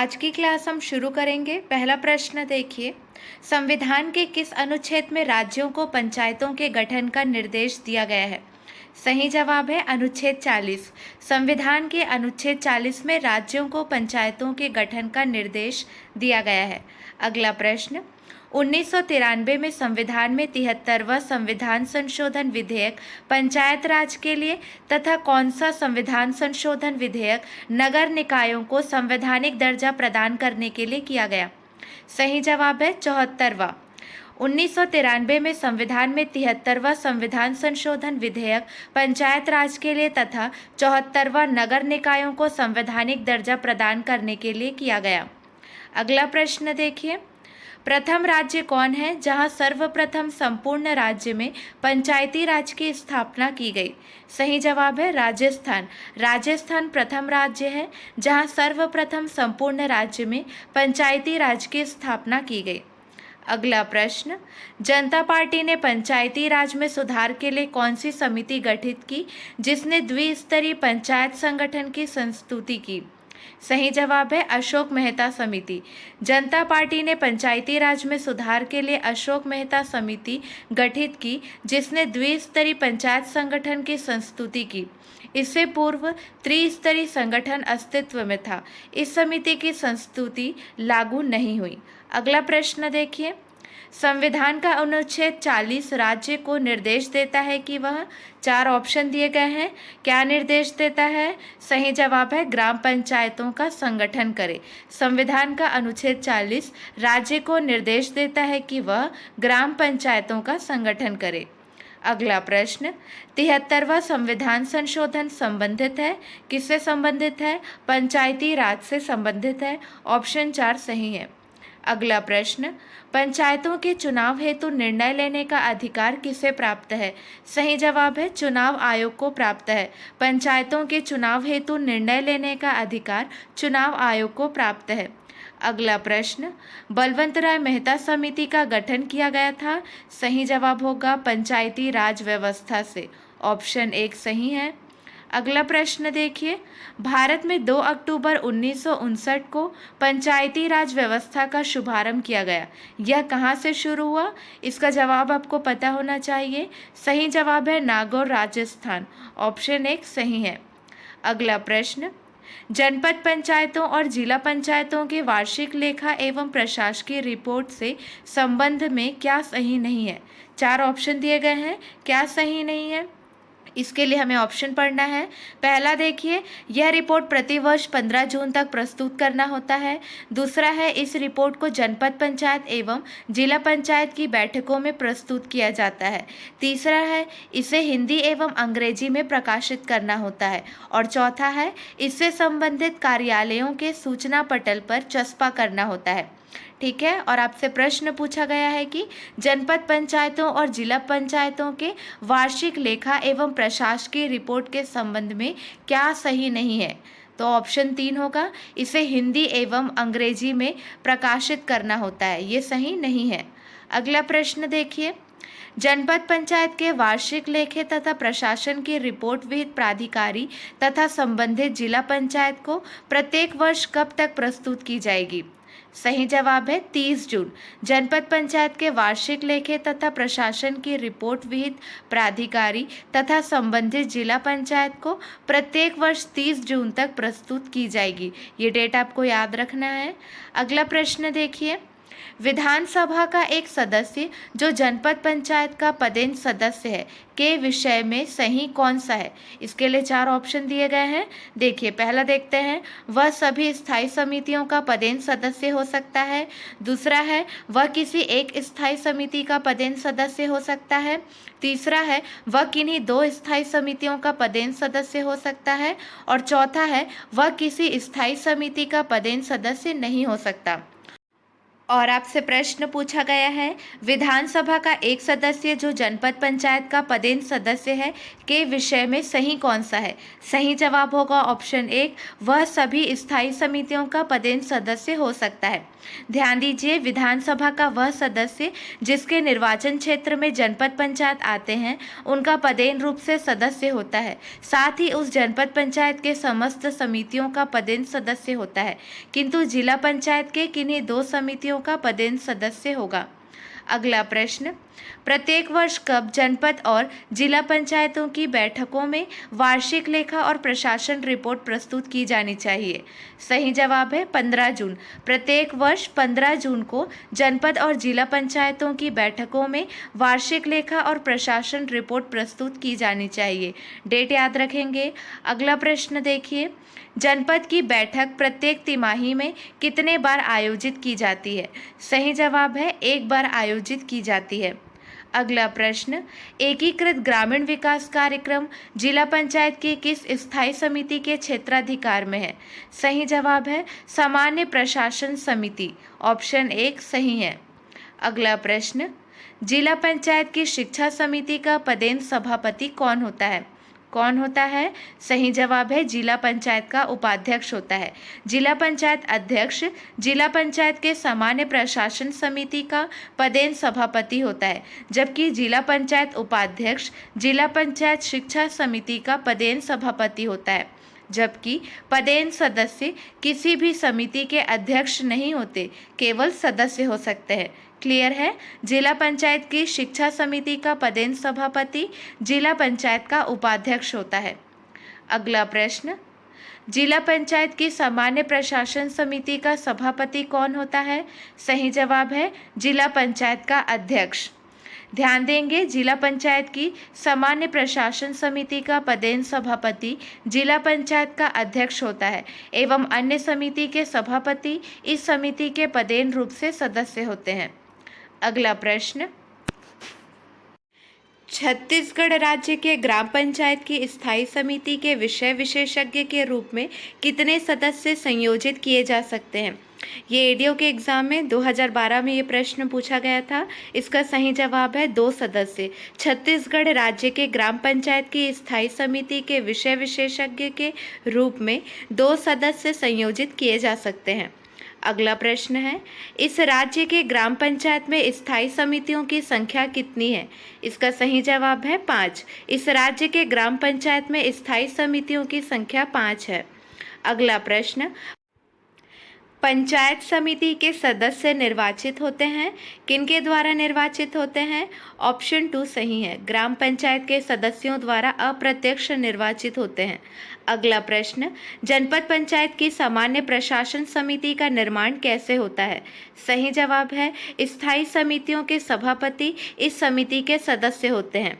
आज की क्लास हम शुरू करेंगे। पहला प्रश्न देखिए, संविधान के किस अनुच्छेद में राज्यों को पंचायतों के गठन का निर्देश दिया गया है? सही जवाब है अनुच्छेद 40। संविधान के अनुच्छेद 40 में राज्यों को पंचायतों के गठन का निर्देश दिया गया है। अगला प्रश्न, 1993 में संविधान में 73वां संविधान संशोधन विधेयक पंचायत राज के लिए तथा कौन सा संविधान संशोधन विधेयक नगर निकायों को संवैधानिक दर्जा प्रदान करने के लिए किया गया? सही जवाब है 74वां। 1993 में संविधान में 73वां संविधान संशोधन विधेयक पंचायत राज के लिए तथा 74वां नगर निकायों को संवैधानिक दर्जा प्रदान करने के लिए किया गया। अगला प्रश्न देखिए, प्रथम राज्य कौन है जहां सर्वप्रथम संपूर्ण राज्य में पंचायती राज की स्थापना की गई? सही जवाब है राजस्थान। राजस्थान प्रथम राज्य है जहां सर्वप्रथम संपूर्ण राज्य में पंचायती राज की स्थापना की गई। अगला प्रश्न, जनता पार्टी ने पंचायती राज में सुधार के लिए कौन सी समिति गठित की जिसने द्विस्तरीय पंचायत संगठन की संस्तुति की? सही जवाब है अशोक मेहता समिति। जनता पार्टी ने पंचायती राज में सुधार के लिए अशोक मेहता समिति गठित की जिसने द्विस्तरीय पंचायत संगठन की संस्तुति की। इससे पूर्व त्रिस्तरीय संगठन अस्तित्व में था। इस समिति की संस्तुति लागू नहीं हुई। अगला प्रश्न देखिए, संविधान का अनुच्छेद 40 राज्य को निर्देश देता है कि वह, चार ऑप्शन दिए गए हैं, क्या निर्देश देता है? सही जवाब है ग्राम पंचायतों का संगठन करे। संविधान का अनुच्छेद 40 राज्य को निर्देश देता है कि वह ग्राम पंचायतों का संगठन करे। अगला प्रश्न, 73वां संविधान संशोधन संबंधित है, किससे संबंधित है? पंचायती राज से संबंधित है। ऑप्शन 4 सही है। अगला प्रश्न, पंचायतों के चुनाव हेतु निर्णय लेने का अधिकार किसे प्राप्त है? सही जवाब है चुनाव आयोग को प्राप्त है। पंचायतों के चुनाव हेतु निर्णय लेने का अधिकार चुनाव आयोग को प्राप्त है। अगला प्रश्न, बलवंत राय मेहता समिति का गठन किया गया था। सही जवाब होगा पंचायती राज व्यवस्था से। ऑप्शन 1 सही है। अगला प्रश्न देखिए, भारत में 2 अक्टूबर 1959 को पंचायती राज व्यवस्था का शुभारंभ किया गया। यह कहाँ से शुरू हुआ? इसका जवाब आपको पता होना चाहिए। सही जवाब है नागौर, राजस्थान। ऑप्शन 1 सही है। अगला प्रश्न, जनपद पंचायतों और जिला पंचायतों के वार्षिक लेखा एवं प्रशासकीय रिपोर्ट से संबंध में क्या सही नहीं है? 4 ऑप्शन दिए गए हैं, क्या सही नहीं है? इसके लिए हमें ऑप्शन पढ़ना है। पहला देखिए, यह रिपोर्ट प्रतिवर्ष 15 जून तक प्रस्तुत करना होता है। दूसरा है, इस रिपोर्ट को जनपद पंचायत एवं जिला पंचायत की बैठकों में प्रस्तुत किया जाता है। तीसरा है, इसे हिंदी एवं अंग्रेजी में प्रकाशित करना होता है। और चौथा है, इससे संबंधित कार्यालयों के सूचना पटल पर चस्पा करना होता है। ठीक है, और आपसे प्रश्न पूछा गया है कि जनपद पंचायतों और जिला पंचायतों के वार्षिक लेखा एवं प्रशासकीय रिपोर्ट के संबंध में क्या सही नहीं है? तो ऑप्शन 3 होगा, इसे हिंदी एवं अंग्रेजी में प्रकाशित करना होता है। ये सही नहीं है। अगला प्रश्न देखिए, जनपद पंचायत के वार्षिक लेखे तथा प्रशासन की रिपोर्ट विहित प्राधिकारी तथा संबंधित जिला पंचायत को प्रत्येक वर्ष कब तक प्रस्तुत की जाएगी? सही जवाब है 30 जून। जनपद पंचायत के वार्षिक लेखे तथा प्रशासन की रिपोर्ट विहित प्राधिकारी तथा संबंधित जिला पंचायत को प्रत्येक वर्ष 30 जून तक प्रस्तुत की जाएगी। ये डेट आपको याद रखना है। अगला प्रश्न देखिए, विधानसभा का एक सदस्य जो जनपद पंचायत का पदेन सदस्य है के विषय में सही कौन सा है? इसके लिए 4 ऑप्शन दिए गए हैं। देखिए, पहला देखते हैं, वह सभी स्थायी समितियों का पदेन सदस्य हो सकता है। दूसरा है, वह किसी एक स्थायी समिति का पदेन सदस्य हो सकता है। तीसरा है, वह किन्हीं 2 स्थायी समितियों का पदेन सदस्य हो सकता है। और चौथा है, वह किसी स्थायी समिति का पदेन सदस्य नहीं हो सकता। और आपसे प्रश्न पूछा गया है, विधानसभा का एक सदस्य जो जनपद पंचायत का पदेन सदस्य है के विषय में सही कौन सा है। सही जवाब होगा ऑप्शन 1, वह सभी स्थायी समितियों का पदेन सदस्य हो सकता है। ध्यान दीजिए, विधानसभा का वह सदस्य जिसके निर्वाचन क्षेत्र में जनपद पंचायत आते हैं उनका पदेन रूप से सदस्य होता है, साथ ही उस जनपद पंचायत के समस्त समितियों का पदेन सदस्य होता है, किंतु जिला पंचायत के किन्हीं 2 समितियों का पदेन सदस्य होगा। अगला प्रश्न, प्रत्येक वर्ष कब जनपद और जिला पंचायतों की बैठकों में वार्षिक लेखा और प्रशासन रिपोर्ट प्रस्तुत की जानी चाहिए। सही जवाब है 15 जून। प्रत्येक वर्ष 15 जून को जनपद और जिला पंचायतों की बैठकों में वार्षिक लेखा और प्रशासन रिपोर्ट प्रस्तुत की जानी चाहिए। डेट याद रखेंगे। अगला प्रश्न देखिए, जनपद की बैठक प्रत्येक तिमाही में कितने बार आयोजित की जाती है। सही जवाब है 1 बार आयोजित की जाती है। अगला प्रश्न, एकीकृत ग्रामीण विकास कार्यक्रम जिला पंचायत की किस स्थायी समिति के क्षेत्राधिकार में है। सही जवाब है सामान्य प्रशासन समिति, ऑप्शन 1 सही है। अगला प्रश्न, जिला पंचायत की शिक्षा समिति का पदेन सभापति कौन होता है। कौन होता है। सही जवाब है जिला पंचायत का उपाध्यक्ष होता है। जिला पंचायत अध्यक्ष जिला पंचायत के सामान्य प्रशासन समिति का पदेन सभापति होता है, जबकि जिला पंचायत उपाध्यक्ष जिला पंचायत शिक्षा समिति का पदेन सभापति होता है, जबकि पदेन सदस्य किसी भी समिति के अध्यक्ष नहीं होते, केवल सदस्य हो सकते हैं। क्लियर है। जिला पंचायत की शिक्षा समिति का पदेन सभापति जिला पंचायत का उपाध्यक्ष होता है। अगला प्रश्न, जिला पंचायत की सामान्य प्रशासन समिति का सभापति कौन होता है। सही जवाब है जिला पंचायत का अध्यक्ष। ध्यान देंगे, जिला पंचायत की सामान्य प्रशासन समिति का पदेन सभापति जिला पंचायत का अध्यक्ष होता है एवं अन्य समिति के सभापति इस समिति के पदेन रूप से सदस्य होते हैं। अगला प्रश्न, छत्तीसगढ़ राज्य के ग्राम पंचायत की स्थायी समिति के विषय विशेषज्ञ के रूप में कितने सदस्य संयोजित किए जा सकते हैं। ये एडीओ के एग्जाम में 2012 में ये प्रश्न पूछा गया था। इसका सही जवाब है 2 सदस्य। छत्तीसगढ़ राज्य के ग्राम पंचायत की स्थायी समिति के विषय विशेषज्ञ के रूप में 2 सदस्य संयोजित किए जा सकते हैं। अगला प्रश्न है, इस राज्य के ग्राम पंचायत में स्थायी समितियों की संख्या कितनी है। इसका सही जवाब है 5। इस राज्य के ग्राम पंचायत में स्थायी समितियों की संख्या 5 है। अगला प्रश्न, पंचायत समिति के सदस्य निर्वाचित होते हैं, किनके द्वारा निर्वाचित होते हैं। ऑप्शन 2 सही है, ग्राम पंचायत के सदस्यों द्वारा अप्रत्यक्ष निर्वाचित होते हैं। अगला प्रश्न, जनपद पंचायत की सामान्य प्रशासन समिति का निर्माण कैसे होता है। सही जवाब है स्थायी समितियों के सभापति इस समिति के सदस्य होते हैं।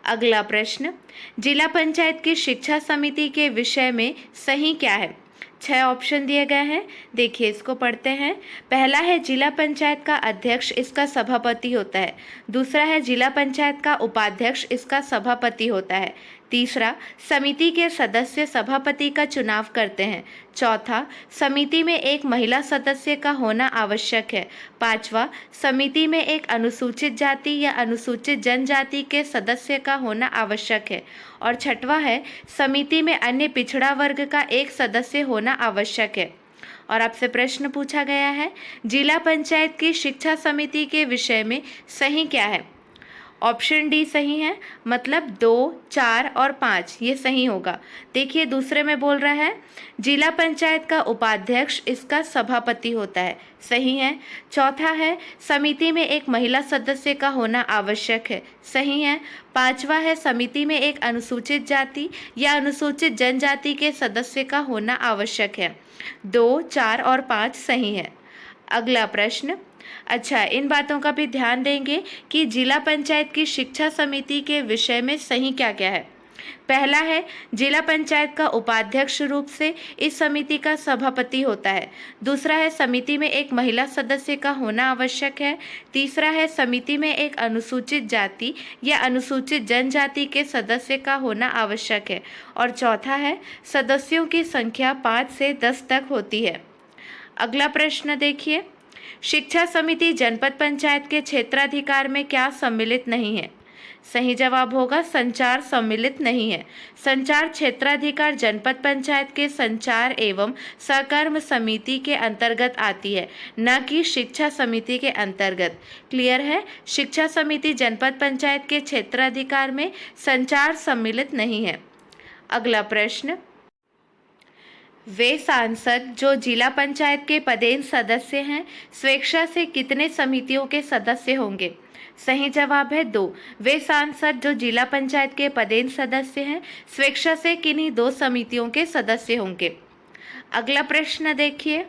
अगला प्रश्न, जिला पंचायत की शिक्षा समिति के विषय में सही क्या है। 6 ऑप्शन दिए गए हैं, देखिए इसको पढ़ते हैं। पहला है जिला पंचायत का अध्यक्ष इसका सभापति होता है। दूसरा है जिला पंचायत का उपाध्यक्ष इसका सभापति होता है। तीसरा, समिति के सदस्य सभापति का चुनाव करते हैं। चौथा, समिति में एक महिला सदस्य का होना आवश्यक है। पांचवा, समिति में एक अनुसूचित जाति या अनुसूचित जनजाति के सदस्य का होना आवश्यक है। और छठवां है, समिति में अन्य पिछड़ा वर्ग का एक सदस्य होना आवश्यक है। और आपसे प्रश्न पूछा गया है, जिला पंचायत की शिक्षा समिति के विषय में सही क्या है। ऑप्शन डी सही है, मतलब 2, 4 और 5 ये सही होगा। देखिए दूसरे में बोल रहा है जिला पंचायत का उपाध्यक्ष इसका सभापति होता है, सही है। चौथा है समिति में एक महिला सदस्य का होना आवश्यक है, सही है। पांचवा है समिति में एक अनुसूचित जाति या अनुसूचित जनजाति के सदस्य का होना आवश्यक है। 2, 4 और 5 सही है। अगला प्रश्न, अच्छा इन बातों का भी ध्यान देंगे कि जिला पंचायत की शिक्षा समिति के विषय में सही क्या क्या है। पहला है जिला पंचायत का उपाध्यक्ष रूप से इस समिति का सभापति होता है। दूसरा है समिति में एक महिला सदस्य का होना आवश्यक है। तीसरा है समिति में एक अनुसूचित जाति या अनुसूचित जनजाति के सदस्य का होना आवश्यक है। और चौथा है सदस्यों की संख्या 5 से 10 तक होती है। अगला प्रश्न देखिए, शिक्षा समिति जनपद पंचायत के क्षेत्राधिकार में क्या सम्मिलित नहीं है? सही जवाब होगा संचार सम्मिलित नहीं है। संचार क्षेत्राधिकार जनपद पंचायत के संचार एवं सहकर्म समिति के अंतर्गत आती है, न कि शिक्षा समिति के अंतर्गत। क्लियर है? शिक्षा समिति जनपद पंचायत के क्षेत्राधिकार में संचार सम्मिलित नहीं है। अगला प्रश्न, वे सांसद जो जिला पंचायत के पदेन सदस्य हैं, स्वेच्छा से कितने समितियों के सदस्य होंगे? सही जवाब है 2। वे सांसद जो जिला पंचायत के पदेन सदस्य हैं, स्वेच्छा से किन्हीं 2 समितियों के सदस्य होंगे। अगला प्रश्न देखिए,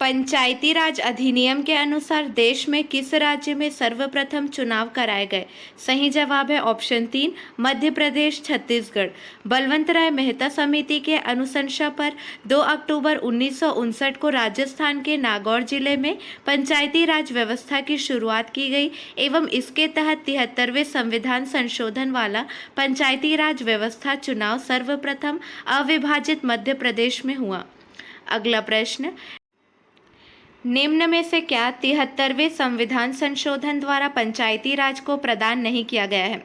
पंचायती राज अधिनियम के अनुसार देश में किस राज्य में सर्वप्रथम चुनाव कराए गए? सही जवाब है ऑप्शन 3, मध्य प्रदेश, छत्तीसगढ़। बलवंत राय मेहता समिति के अनुशंसा पर 2 अक्टूबर 1959 को राजस्थान के नागौर जिले में पंचायती राज व्यवस्था की शुरुआत की गई एवं इसके तहत 73वें संविधान संशोधन वाला पंचायती राज व्यवस्था चुनाव सर्वप्रथम अविभाजित मध्य प्रदेश में हुआ। अगला प्रश्न, निम्न में से क्या 73वें संविधान संशोधन द्वारा पंचायती राज को प्रदान नहीं किया गया है?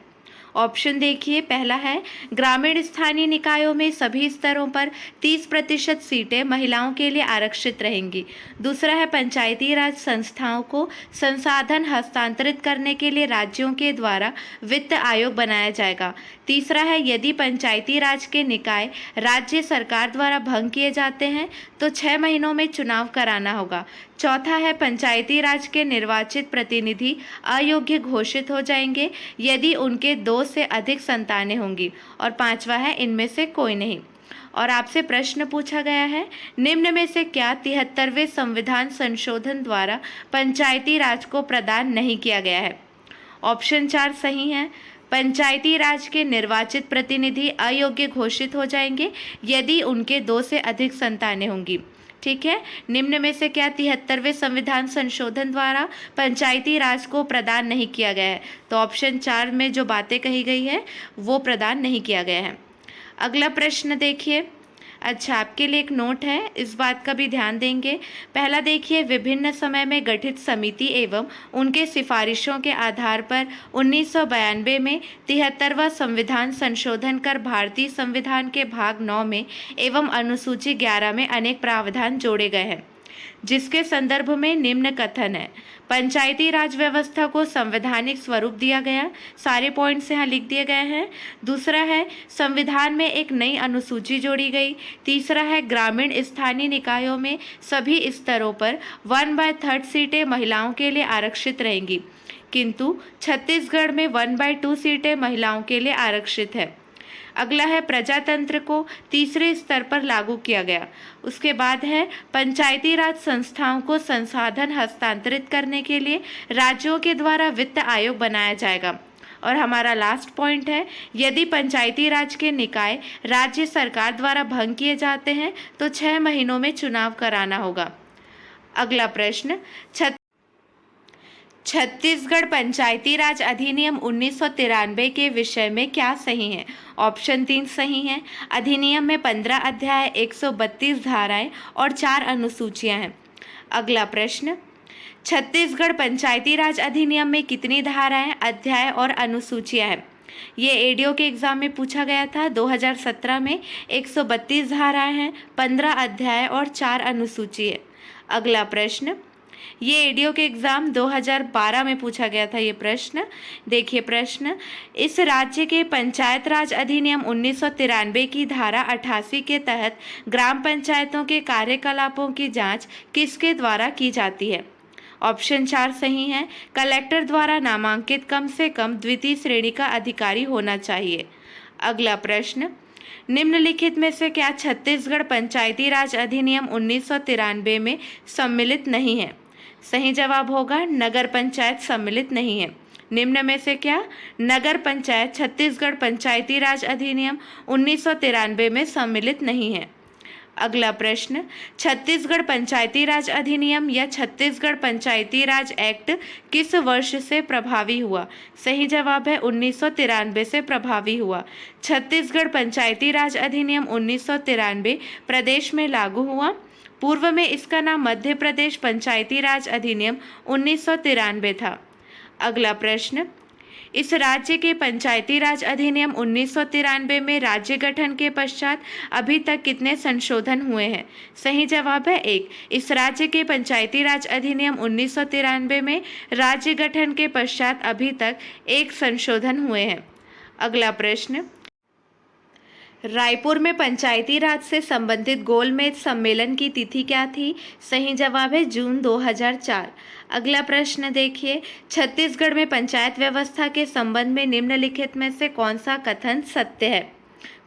ऑप्शन देखिए, पहला है ग्रामीण स्थानीय निकायों में सभी स्तरों पर 30% सीटें महिलाओं के लिए आरक्षित रहेंगी। दूसरा है पंचायती राज संस्थाओं को संसाधन हस्तांतरित करने के लिए राज्यों के द्वारा वित्त आयोग बनाया जाएगा। तीसरा है यदि पंचायती राज के निकाय राज्य सरकार द्वारा भंग किए जाते हैं तो 6 महीनों में चुनाव कराना होगा। चौथा है पंचायती राज के निर्वाचित प्रतिनिधि अयोग्य घोषित हो जाएंगे यदि उनके 2 से अधिक संतानें होंगी। और पांचवा है इनमें से कोई नहीं। और आपसे प्रश्न पूछा गया है, निम्न में से क्या 73वें संविधान संशोधन द्वारा पंचायती राज को प्रदान नहीं किया गया है? ऑप्शन 4 सही है। पंचायती राज के निर्वाचित प्रतिनिधि अयोग्य घोषित हो जाएंगे यदि उनके 2 से अधिक संतानें होंगी। ठीक है, निम्न में से क्या 73वें संविधान संशोधन द्वारा पंचायती राज को प्रदान नहीं किया गया है? तो ऑप्शन 4 में जो बातें कही गई है वो प्रदान नहीं किया गया है। अगला प्रश्न देखिए। अच्छा, आपके लिए एक नोट है, इस बात का भी ध्यान देंगे। पहला देखिए, विभिन्न समय में गठित समिति एवं उनके सिफारिशों के आधार पर 1992 में 73वां संविधान संशोधन कर भारतीय संविधान के भाग 9 में एवं अनुसूची 11 में अनेक प्रावधान जोड़े गए हैं, जिसके संदर्भ में निम्न कथन है। पंचायती राज व्यवस्था को संवैधानिक स्वरूप दिया गया। सारे पॉइंट्स यहाँ लिख दिए गए हैं। दूसरा है संविधान में एक नई अनुसूची जोड़ी गई। तीसरा है ग्रामीण स्थानीय निकायों में सभी स्तरों पर 1/3 सीटें महिलाओं के लिए आरक्षित रहेंगी, किंतु छत्तीसगढ़ में 1/2 सीटें महिलाओं के लिए आरक्षित है। अगला है प्रजातंत्र को तीसरे स्तर पर लागू किया गया। उसके बाद है पंचायती राज संस्थाओं को संसाधन हस्तांतरित करने के लिए राज्यों के द्वारा वित्त आयोग बनाया जाएगा। और हमारा लास्ट पॉइंट है, यदि पंचायती राज के निकाय राज्य सरकार द्वारा भंग किए जाते हैं तो 6 महीनों में चुनाव कराना होगा। अगला प्रश्न, छत्तीसगढ़ पंचायती राज अधिनियम 1993 के विषय में क्या सही है? ऑप्शन 3 सही है। अधिनियम में 15 अध्याय, 132 धाराएं और 4 अनुसूचियां हैं। अगला प्रश्न, छत्तीसगढ़ पंचायती राज अधिनियम में कितनी धाराएं, अध्याय और अनुसूचियां हैं? ये एडीओ के एग्जाम में पूछा गया था 2017 में। 132 धाराएं हैं, 15 अध्याय और 4 अनुसूची है। अगला प्रश्न, ये एडीओ के एग्ज़ाम 2012 में पूछा गया था ये प्रश्न। देखिए प्रश्न, इस राज्य के पंचायत राज अधिनियम 1993 की धारा 88 के तहत ग्राम पंचायतों के कार्यकलापों की जांच किसके द्वारा की जाती है? ऑप्शन 4 सही है। कलेक्टर द्वारा नामांकित कम से कम द्वितीय श्रेणी का अधिकारी होना चाहिए। अगला प्रश्न, निम्नलिखित में से क्या छत्तीसगढ़ पंचायती राज अधिनियम 1993 में सम्मिलित नहीं है? सही जवाब होगा नगर पंचायत सम्मिलित नहीं है। निम्न में से क्या नगर पंचायत छत्तीसगढ़ पंचायती राज अधिनियम 1993 में सम्मिलित नहीं है? अगला प्रश्न, छत्तीसगढ़ पंचायती राज अधिनियम या छत्तीसगढ़ पंचायती राज एक्ट किस वर्ष से प्रभावी हुआ? सही जवाब है 1993 से प्रभावी हुआ। छत्तीसगढ़ पंचायती राज अधिनियम 1993 प्रदेश में लागू हुआ। पूर्व में इसका नाम मध्य प्रदेश पंचायती राज अधिनियम 1993 था। अगला प्रश्न, इस राज्य के पंचायती राज अधिनियम 1993 में राज्य गठन के पश्चात अभी तक कितने संशोधन हुए हैं? सही जवाब है 1। इस राज्य के पंचायती राज अधिनियम 1993 में राज्य गठन के पश्चात अभी तक 1 संशोधन हुए हैं। अगला प्रश्न, रायपुर में पंचायती राज से संबंधित गोलमेज सम्मेलन की तिथि क्या थी? सही जवाब है जून 2004। अगला प्रश्न देखिए, छत्तीसगढ़ में पंचायत व्यवस्था के संबंध में निम्नलिखित में से कौन सा कथन सत्य है?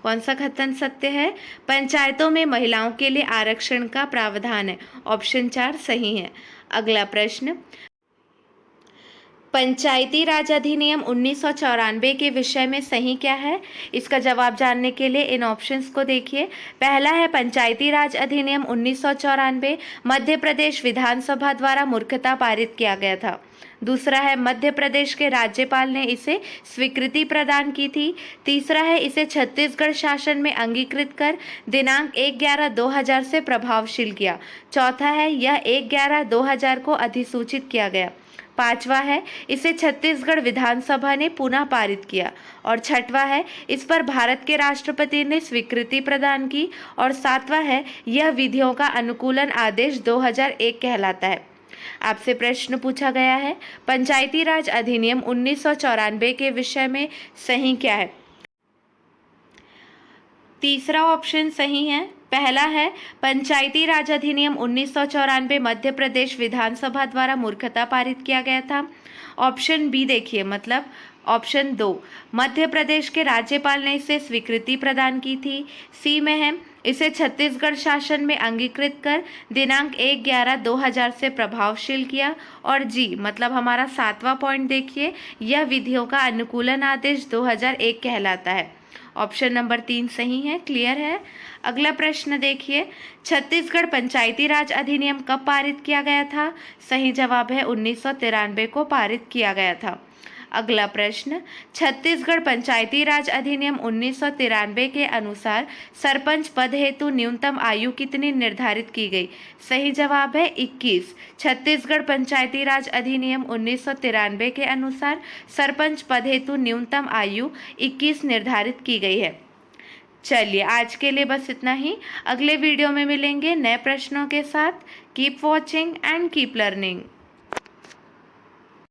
कौन सा कथन सत्य है? पंचायतों में महिलाओं के लिए आरक्षण का प्रावधान है। ऑप्शन 4 सही है। अगला प्रश्न, पंचायती राज अधिनियम 1994 के विषय में सही क्या है? इसका जवाब जानने के लिए इन ऑप्शंस को देखिए। पहला है, पंचायती राज अधिनियम 1994 मध्य प्रदेश विधानसभा द्वारा मूर्खता पारित किया गया था। दूसरा है, मध्य प्रदेश के राज्यपाल ने इसे स्वीकृति प्रदान की थी। तीसरा है, इसे छत्तीसगढ़ शासन में अंगीकृत कर दिनांक 1/11/2000 से प्रभावशील किया। चौथा है, यह 1/11/2000 को अधिसूचित किया गया। पांचवा है, इसे छत्तीसगढ़ विधानसभा ने पुनः पारित किया। और छठवा है, इस पर भारत के राष्ट्रपति ने स्वीकृति प्रदान की। और सातवां है, यह विधियों का अनुकूलन आदेश 2001 कहलाता है। आपसे प्रश्न पूछा गया है, पंचायती राज अधिनियम 1994 के विषय में सही क्या है? तीसरा ऑप्शन सही है। पहला है, पंचायती राज अधिनियम 1994 मध्य प्रदेश विधानसभा द्वारा मूर्खता पारित किया गया था। ऑप्शन बी देखिए, मतलब ऑप्शन 2, मध्य प्रदेश के राज्यपाल ने इसे स्वीकृति प्रदान की थी। सी में है, इसे छत्तीसगढ़ शासन में अंगीकृत कर दिनांक 1/11/2000 से प्रभावशील किया। और जी, मतलब हमारा 7वां पॉइंट देखिए, यह विधियों का अनुकूलन आदेश 2001 कहलाता है। ऑप्शन नंबर 3 सही है। क्लियर है? अगला प्रश्न देखिए, छत्तीसगढ़ पंचायती राज अधिनियम कब पारित किया गया था? सही जवाब है 1993 को पारित किया गया था। अगला प्रश्न, छत्तीसगढ़ पंचायती राज अधिनियम 1993 के अनुसार सरपंच पद हेतु न्यूनतम आयु कितनी निर्धारित की गई? सही जवाब है 21। छत्तीसगढ़ पंचायती राज अधिनियम 1993 के अनुसार सरपंच पद हेतु न्यूनतम आयु 21 निर्धारित की गई है। चलिए, आज के लिए बस इतना ही। अगले वीडियो में मिलेंगे नए प्रश्नों के साथ। Keep watching and keep learning.